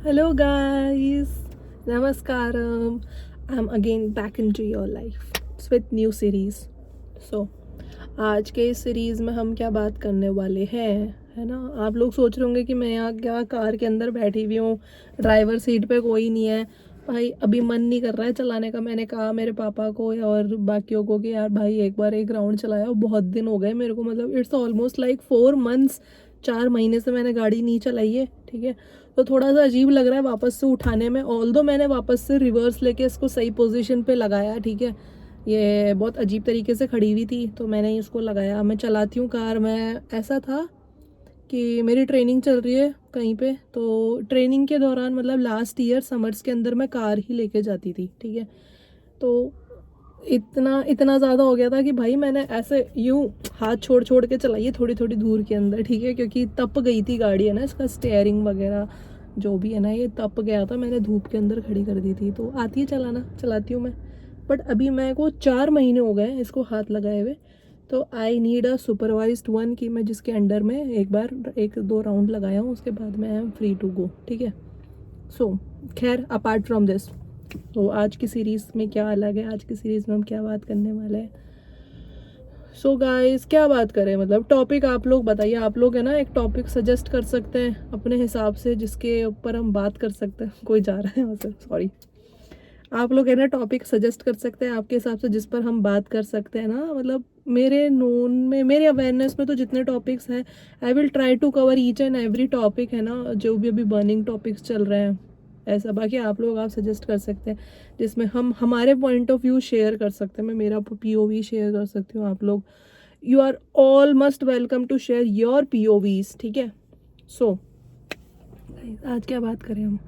Hello, guys. Namaskaram. I'm again back into your life with new series. So, आज के इस series में हम क्या बात करने वाले हैं, है ना? आप लोग सोच रहे होंगे कि मैं यहाँ क्या कार के अंदर बैठी हुई हूँ, ड्राइवर सीट पे कोई नहीं है। भाई अभी मन नहीं कर रहा है चलाने का। मैंने कहा मेरे पापा को और बाकियों को कि यार भाई एक बार एक राउंड चलाया, बहुत दिन हो गए मेरे को, मतलब इट्स ऑलमोस्ट लाइक 4 मंथ्स, 4 महीने से मैंने गाड़ी नहीं चलाई है, ठीक है। तो थोड़ा सा अजीब लग रहा है वापस से उठाने में, ऑल्दो मैंने वापस से रिवर्स लेके इसको सही पोजीशन पे लगाया, ठीक है। ये बहुत अजीब तरीके से खड़ी हुई थी तो मैंने इसको लगाया। मैं चलाती हूँ कार। मैं ऐसा था कि मेरी ट्रेनिंग चल रही है कहीं पे, तो ट्रेनिंग के दौरान मतलब लास्ट ईयर समर्स के अंदर मैं कार ही लेके जाती थी, ठीक है। तो इतना इतना ज़्यादा हो गया था कि भाई मैंने ऐसे यूँ हाथ छोड़ छोड़ के चलाई है थोड़ी थोड़ी दूर के अंदर, ठीक है, क्योंकि तप गई थी गाड़ी, है ना, इसका स्टेयरिंग वगैरह जो भी है ना ये तप गया था। मैंने धूप के अंदर खड़ी कर दी थी। तो आती है चलाना, चलाती हूँ मैं। बट अभी मेरे को 4 महीने हो गए इसको हाथ लगाए हुए। तो I need a supervised one कि मैं जिसके अंडर में एक बार 1-2 राउंड लगाया हूँ, उसके बाद मैं I am free to go, ठीक है। सो खैर, अपार्ट फ्रॉम दिस, तो आज की सीरीज़ में क्या अलग है, आज की सीरीज़ में हम क्या बात करने वाले हैं। सो गाइस, क्या बात करें, मतलब टॉपिक आप लोग बताइए। आप लोग है ना एक टॉपिक सजेस्ट कर सकते हैं अपने हिसाब से जिसके ऊपर हम बात कर सकते हैं। कोई जा रहा है यहाँ से, सॉरी। आप लोग है ना टॉपिक सजेस्ट कर सकते हैं आपके हिसाब से जिस पर हम बात कर सकते हैं ना, मतलब मेरे नोन में, मेरे अवेयरनेस में तो जितने टॉपिक्स हैं, I will try to cover each and every topic, है ना, जो भी अभी बर्निंग टॉपिक्स चल रहे हैं ऐसा। बाकी आप लोग आप सजेस्ट कर सकते हैं जिसमें हम हमारे पॉइंट ऑफ व्यू शेयर कर सकते हैं। मैं मेरा पीओवी शेयर कर सकती हूँ। आप लोग, you are all must welcome to share your POVs, ठीक है। सो आज क्या बात करें हम।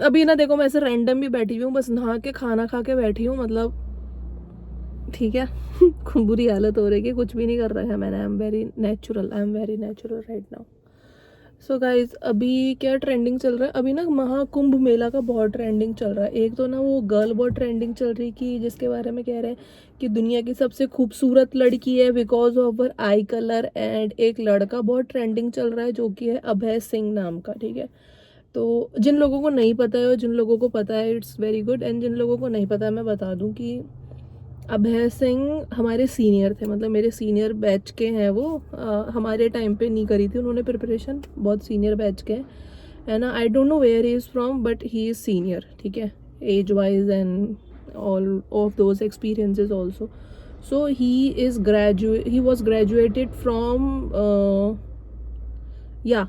अभी ना देखो, मैं ऐसे रैंडम भी बैठी हुई हूँ, बस नहा के खाना खा के बैठी हूँ, मतलब ठीक है। बुरी हालत हो रही है, कुछ भी नहीं कर रहा है मैंने। I am very natural, I am very natural right now. So guys, अभी क्या ट्रेंडिंग चल रहा है, अभी ना महाकुंभ मेला का बहुत ट्रेंडिंग चल रहा है। एक तो ना वो गर्ल बहुत ट्रेंडिंग चल रही कि जिसके बारे में कह रहे हैं कि दुनिया की सबसे खूबसूरत लड़की है because of her I colour. And एक लड़का बहुत ट्रेंडिंग चल रहा है जो कि है अभय सिंह नाम का, ठीक है। तो जिन लोगों को नहीं पता है और जिन लोगों को पता है इट्स वेरी गुड, एंड जिन लोगों को नहीं पता है मैं बता दूं कि अभय सिंह हमारे सीनियर थे, मतलब मेरे सीनियर बैच के हैं वो। हमारे टाइम पे नहीं करी थी उन्होंने प्रिपरेशन, बहुत सीनियर बैच के हैं, है ना। I don't know where he is from but he is senior, ठीक है, age wise and all of those experiences also. So he was graduated from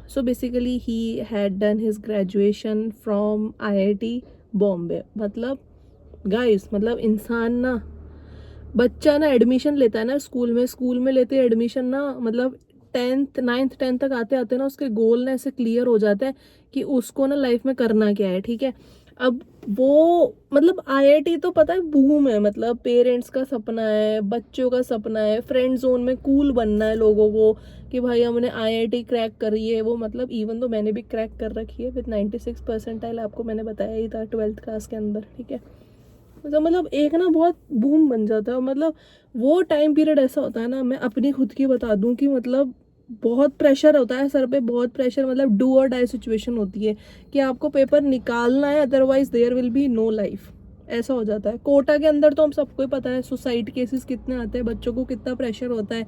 so basically he had done his graduation from IIT Bombay. मतलब guys, मतलब इंसान ना, बच्चा ना admission लेता है ना स्कूल में लेते हैं एडमिशन ना, मतलब 9th 10th तक आते आते ना उसके गोल ना ऐसे क्लियर हो जाता है कि उसको ना लाइफ में करना क्या है, ठीक है। अब वो मतलब आईआईटी तो पता है बूम है, मतलब पेरेंट्स का सपना है, बच्चों का सपना है, फ्रेंड जोन में कूल बनना है लोगों को कि भाई हमने आईआईटी क्रैक करी है। वो मतलब इवन तो मैंने भी क्रैक कर रखी है विद 96 परसेंटाइल, आपको मैंने बताया ही था 12th क्लास के अंदर, ठीक है। तो मतलब एक ना बहुत बूम बन जाता है। मतलब वो टाइम पीरियड ऐसा होता है ना, मैं अपनी खुद की बता दूं कि मतलब बहुत प्रेशर होता है सर पे, बहुत प्रेशर, मतलब डू और डाई सिचुएशन होती है कि आपको पेपर निकालना है, otherwise there will be no life. ऐसा हो जाता है। कोटा के अंदर तो हम सबको ही पता है सुसाइड केसेस कितने आते हैं, बच्चों को कितना प्रेशर होता है।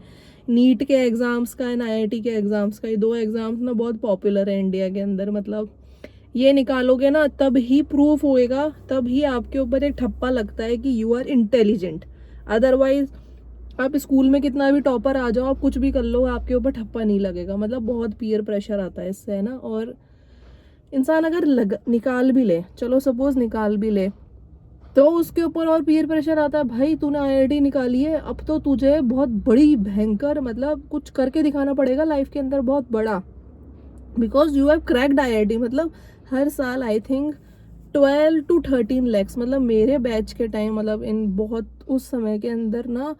नीट के एग्जाम्स का एंड आईआईटी के एग्जाम्स का, ये दो एग्जाम्स ना बहुत पॉपुलर है इंडिया के अंदर। मतलब ये निकालोगे ना तब ही प्रूफ होएगा, तब ही आपके ऊपर एक ठप्पा लगता है कि यू आर इंटेलिजेंट। अदरवाइज आप स्कूल में कितना भी टॉपर आ जाओ, आप कुछ भी कर लो, आपके ऊपर ठप्पा नहीं लगेगा। मतलब बहुत पीयर प्रेशर आता है इससे, है ना। और इंसान अगर निकाल भी ले, चलो सपोज निकाल भी ले, तो उसके ऊपर और पीयर प्रेशर आता है, भाई तूने आईआईटी निकाली है, अब तो तुझे बहुत बड़ी भयंकर मतलब कुछ करके दिखाना पड़ेगा लाइफ के अंदर बहुत बड़ा, because you have cracked IIT. मतलब हर साल आई थिंक 12 to 13 lakhs, मतलब मेरे बैच के टाइम, मतलब इन बहुत उस समय के अंदर ना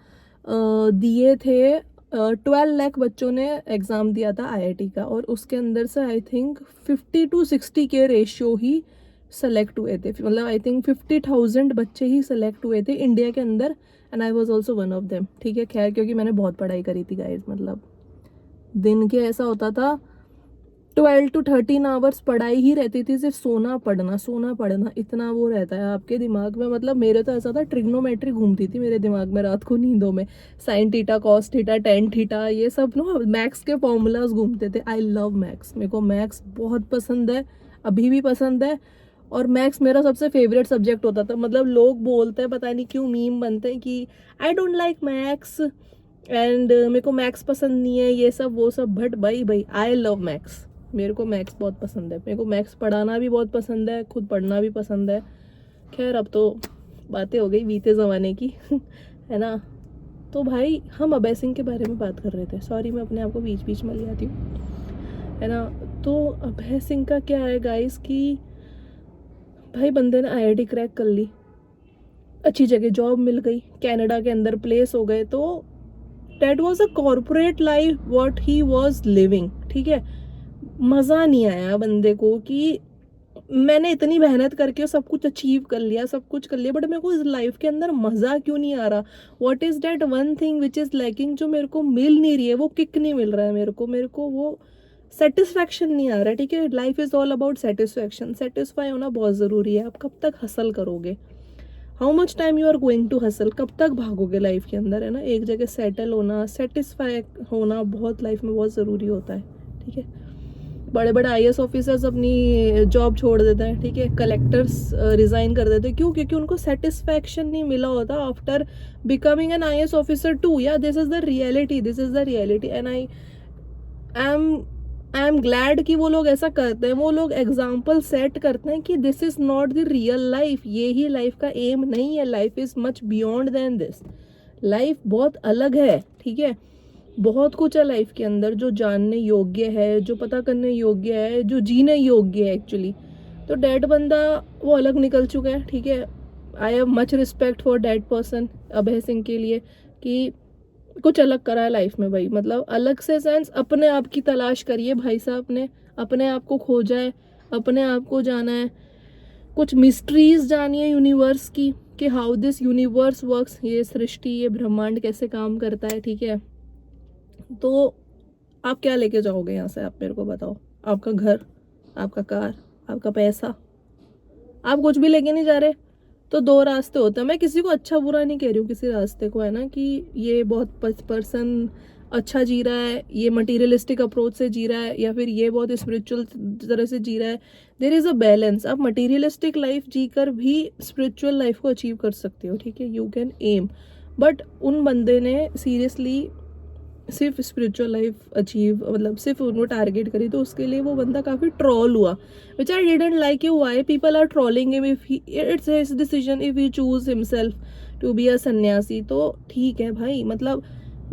दिए थे। 12 लाख बच्चों ने एग्ज़ाम दिया था आईआईटी का, और उसके अंदर से आई थिंक 50 to 60 के रेशियो ही सेलेक्ट हुए थे। मतलब आई थिंक 50,000 बच्चे ही सेलेक्ट हुए थे इंडिया के अंदर, and I was also one of them, ठीक है। खैर, क्योंकि मैंने बहुत पढ़ाई करी थी गाइज, मतलब दिन के ऐसा होता था 12 to 13 आवर्स पढ़ाई ही रहती थी, सिर्फ सोना पढ़ना, इतना वो रहता है आपके दिमाग में। मतलब मेरे तो ऐसा था, ट्रिग्नोमेट्री घूमती थी मेरे दिमाग में रात को नींदों में, sine theta, cos theta, tan theta, ये सब ना मैथ्स के फॉर्मूलाज घूमते थे। आई लव मैथ्स, मेरे को मैथ्स बहुत पसंद है, अभी भी पसंद है। और मैथ्स मेरा सबसे फेवरेट सब्जेक्ट होता था। मतलब लोग बोलते हैं, पता नहीं क्यों मीम बनते हैं कि I don't like maths and मेरे को मैथ्स पसंद नहीं है, ये सब वो सब, बट भाई आई लव मैथ्स। मेरे को मैथ्स बहुत पसंद है, मेरे को मैथ्स पढ़ाना भी बहुत पसंद है, खुद पढ़ना भी पसंद है। खैर अब तो बातें हो गई बीते ज़माने की है ना। तो भाई हम अभय सिंह के बारे में बात कर रहे थे, सॉरी मैं अपने आप को बीच बीच में ले आती हूँ, है ना। तो अभय सिंह का क्या है गाइस कि भाई बंदे ने आईआईटी क्रैक कर ली, अच्छी जगह जॉब मिल गई, कनाडा के अंदर प्लेस हो गए, तो that was a corporate life what he was living, ठीक है। मज़ा नहीं आया बंदे को कि मैंने इतनी मेहनत करके सब कुछ अचीव कर लिया, सब कुछ कर लिया, बट मेरे को इस लाइफ के अंदर मज़ा क्यों नहीं आ रहा। What is that one thing which is lacking, जो मेरे को मिल नहीं रही है, वो किक नहीं मिल रहा है मेरे को वो सेटिस्फैक्शन नहीं आ रहा है, ठीक है। Life is all about satisfaction, satisfy होना बहुत ज़रूरी है। आप कब तक हसल करोगे, how much time you are going to hustle, कब तक भागोगे लाइफ के अंदर, है ना। एक जगह सेटल होना, सेटिस्फाई होना बहुत लाइफ में बहुत ज़रूरी होता है, ठीक है। बड़े बड़े आईएएस ऑफिसर्स अपनी जॉब छोड़ देते हैं, ठीक है। कलेक्टर्स रिजाइन कर देते हैं, क्यों? क्योंकि उनको सेटिस्फैक्शन नहीं मिला होता after becoming an IAS officer too. Yeah this is the reality, this is the reality and I am glad कि वो लोग ऐसा करते हैं। वो लोग एग्जाम्पल सेट करते हैं कि this is not the real life, ये ही लाइफ का एम नहीं है। Life is much beyond than this, life बहुत अलग है, ठीक है। बहुत कुछ है लाइफ के अंदर जो जानने योग्य है, जो पता करने योग्य है, जो जीने योग्य है एक्चुअली। तो डैड बंदा वो अलग निकल चुका है, ठीक है। I have much respect for that person, Abhay Singh के लिए, कि कुछ अलग करा है लाइफ में भाई। मतलब अलग से सेंस, अपने आप की तलाश करिए भाई साहब ने, अपने आप को खोजा है, अपने आप को जाना है, कुछ मिस्ट्रीज जानिए यूनिवर्स की, कि हाउ दिस यूनिवर्स वर्क्स, ये सृष्टि, ये ब्रह्मांड कैसे काम करता है, ठीक है। तो आप क्या लेके जाओगे यहाँ से, आप मेरे को बताओ। आपका घर, आपका कार, आपका पैसा, आप कुछ भी लेके नहीं जा रहे। तो दो रास्ते होते हैं, मैं किसी को अच्छा बुरा नहीं कह रही हूँ किसी रास्ते को, है ना, कि ये बहुत पर्सन अच्छा जी रहा है, ये मटीरियलिस्टिक अप्रोच से जी रहा है, या फिर ये बहुत स्पिरिचुअल तरह से जी रहा है। There is a balance. आप मटीरियलिस्टिक लाइफ जी कर भी स्पिरिचुअल लाइफ को अचीव कर सकते हो, ठीक है। यू कैन एम, बट उन बंदे ने सीरियसली सिर्फ स्पिरिचुअल लाइफ अचीव, मतलब सिर्फ उनको टारगेट करी, तो उसके लिए वो बंदा काफ़ी ट्रोल हुआ, which I didn't like you. Why people are trolling him if it's his decision, if he choose himself to be a sanyasi, तो ठीक है भाई। मतलब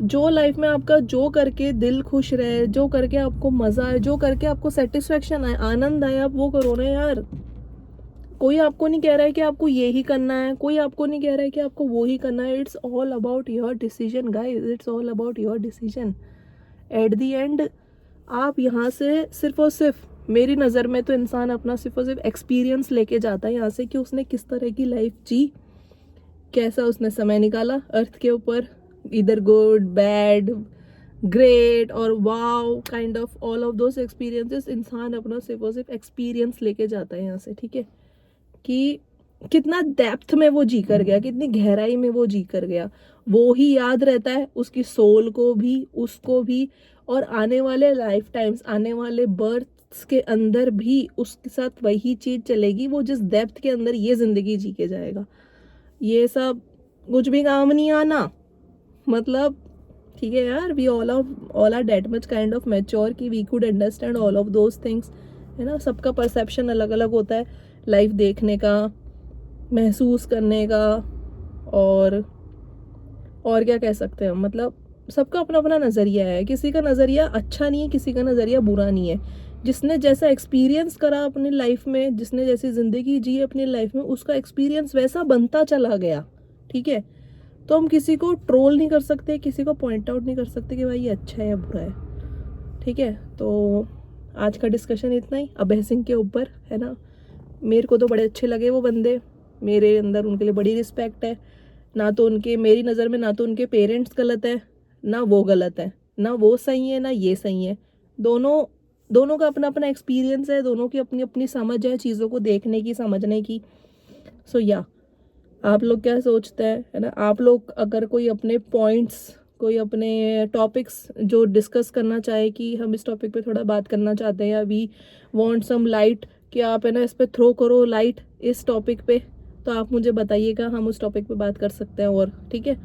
जो लाइफ में आपका जो करके दिल खुश रहे, जो करके आपको मज़ा आए, जो करके आपको सेटिस्फेक्शन आए, आनंद आए, आप वो करो ना यार। कोई आपको नहीं कह रहा है कि आपको ये ही करना है, कोई आपको नहीं कह रहा है कि आपको वो ही करना है। It's all about your decision guys, it's all about your decision. At the and आप यहाँ से सिर्फ और सिर्फ, मेरी नज़र में तो इंसान अपना सिर्फ और सिर्फ एक्सपीरियंस लेके जाता है यहाँ से, कि उसने किस तरह की लाइफ जी, कैसा उसने समय निकाला अर्थ के ऊपर, इधर गुड, बैड, ग्रेट और wow, kind of all of those experiences. इंसान अपना सिर्फ और सिर्फ एक्सपीरियंस लेके जाता है यहाँ से, ठीक है। कि कितना डेप्थ में वो जी कर गया, कितनी गहराई में वो जी कर गया, वो ही याद रहता है उसकी सोल को भी, उसको भी, और आने वाले लाइफ टाइम्स, आने वाले बर्थ्स के अंदर भी उसके साथ वही चीज़ चलेगी, वो जिस डेप्थ के अंदर ये ज़िंदगी जी के जाएगा। ये सब कुछ भी काम नहीं आना, मतलब ठीक है यार। We all are that much kind of mature कि we could understand all of those things, है ना। सबका परसेप्शन अलग अलग होता है लाइफ देखने का, महसूस करने का, और क्या कह सकते हैं, मतलब सबका अपना अपना नज़रिया है। किसी का नज़रिया अच्छा नहीं है, किसी का नज़रिया बुरा नहीं है। जिसने जैसा एक्सपीरियंस करा अपनी लाइफ में, जिसने जैसी ज़िंदगी जी अपनी लाइफ में, उसका एक्सपीरियंस वैसा बनता चला गया, ठीक है। तो हम किसी को ट्रोल नहीं कर सकते, किसी को पॉइंट आउट नहीं कर सकते कि भाई ये अच्छा है या बुरा है, ठीक है। तो आज का डिस्कशन इतना ही अभय सिंह के ऊपर, है ना। मेरे को तो बड़े अच्छे लगे वो बंदे, मेरे अंदर उनके लिए बड़ी रिस्पेक्ट है। ना तो उनके, मेरी नज़र में ना तो उनके पेरेंट्स गलत है, ना वो गलत है, ना वो सही है ना ये सही है, दोनों दोनों का अपना अपना एक्सपीरियंस है, दोनों की अपनी अपनी समझ है चीज़ों को देखने की, समझने की। सो या आप लोग क्या सोचते हैं, है ना? आप लोग अगर कोई अपने पॉइंट्स, कोई अपने टॉपिक्स जो डिस्कस करना चाहे कि हम इस टॉपिक पे थोड़ा बात करना चाहते हैं, या वी वांट सम लाइट, कि आप है ना इस पे थ्रो करो लाइट इस टॉपिक पे, तो आप मुझे बताइएगा, हम उस टॉपिक पे बात कर सकते हैं। और ठीक है,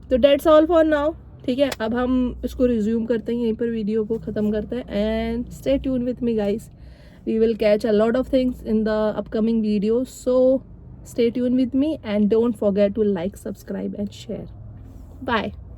तो डेट्स ऑल फॉर नाउ। ठीक है, अब हम इसको रिज्यूम करते हैं, यहीं पर वीडियो को ख़त्म करते हैं। And stay tune with me guys, we will catch a lot of things in the upcoming videos, so stay tuned with me and don't forget to like, subscribe and share. Bye.